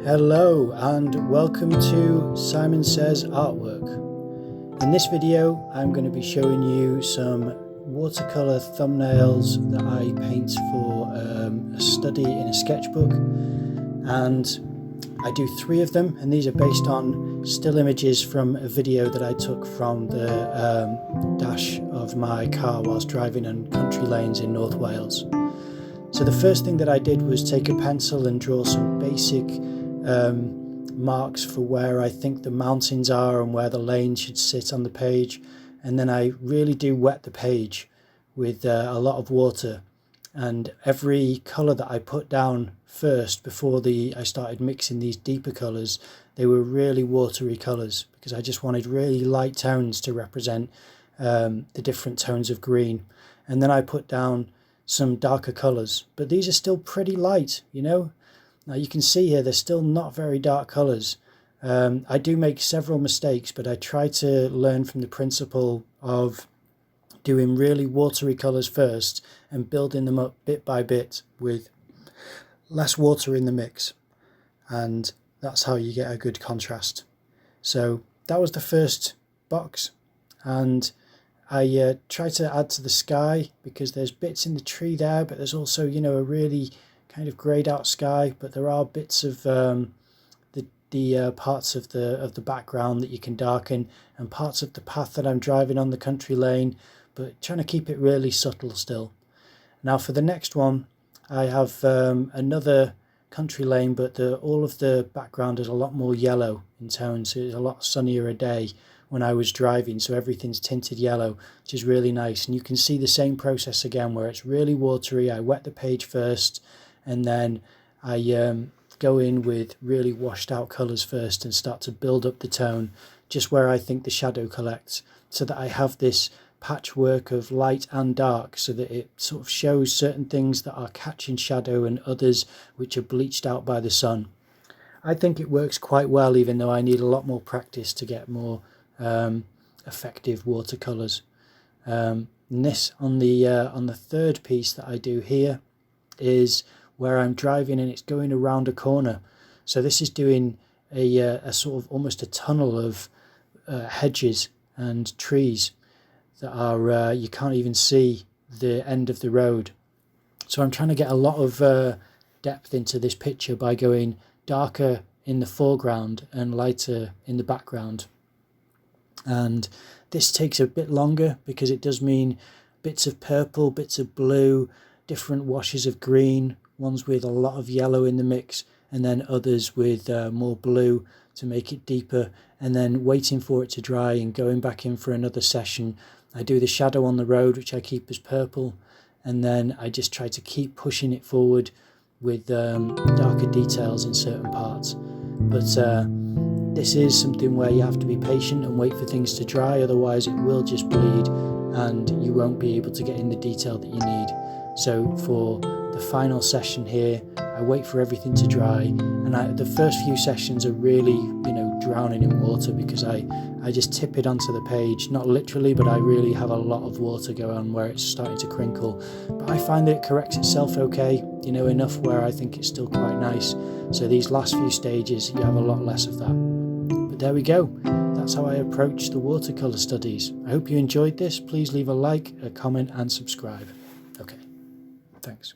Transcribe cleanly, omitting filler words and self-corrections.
Hello and welcome to Simon Says Artwork. In this video I'm going to be showing you some watercolour thumbnails that I paint for a study in a sketchbook, and I do 3 of them, and these are based on still images from a video that I took from the dash of my car whilst driving on country lanes in North Wales. So the first thing that I did was take a pencil and draw some basic marks for where I think the mountains are and where the lane should sit on the page, and then I really do wet the page with a lot of water, and every colour that I put down first before I started mixing these deeper colours, they were really watery colours because I just wanted really light tones to represent the different tones of green. And then I put down some darker colours, but these are still pretty light, you know. Now you can see here they're still not very dark colours. I do make several mistakes, but I try to learn from the principle of doing really watery colours first and building them up bit by bit with less water in the mix, and that's how you get a good contrast. So that was the first box, and I try to add to the sky because there's bits in the tree there, but there's also, you know, a really kind of greyed out sky, but there are bits of the parts of the background that you can darken, and parts of the path that I'm driving on the country lane, but trying to keep it really subtle still. Now for the next one, I have another country lane, but all of the background is a lot more yellow in tone, so it's a lot sunnier a day when I was driving, so everything's tinted yellow, which is really nice. And you can see the same process again where it's really watery. I wet the page first, and then I go in with really washed out colours first and start to build up the tone just where I think the shadow collects, so that I have this patchwork of light and dark, so that it sort of shows certain things that are catching shadow and others which are bleached out by the sun. I think it works quite well, even though I need a lot more practice to get more effective watercolours. And this on the third piece that I do here is where I'm driving and it's going around a corner. So this is doing a sort of almost a tunnel of hedges and trees that are you can't even see the end of the road. So I'm trying to get a lot of depth into this picture by going darker in the foreground and lighter in the background. And this takes a bit longer because it does mean bits of purple, bits of blue, different washes of green, ones with a lot of yellow in the mix, and then others with more blue to make it deeper, and then waiting for it to dry and going back in for another session. I do the shadow on the road, which I keep as purple, and then I just try to keep pushing it forward with darker details in certain parts. But this is something where you have to be patient and wait for things to dry, otherwise it will just bleed and you won't be able to get in the detail that you need. So for the final session here, I wait for everything to dry, and the first few sessions are really, you know, drowning in water because I just tip it onto the page, not literally, but I really have a lot of water go on where it's starting to crinkle. But I find that it corrects itself okay, you know, enough where I think it's still quite nice. So these last few stages, you have a lot less of that. But there we go. That's how I approach the watercolour studies. I hope you enjoyed this. Please leave a like, a comment and subscribe. Okay, thanks.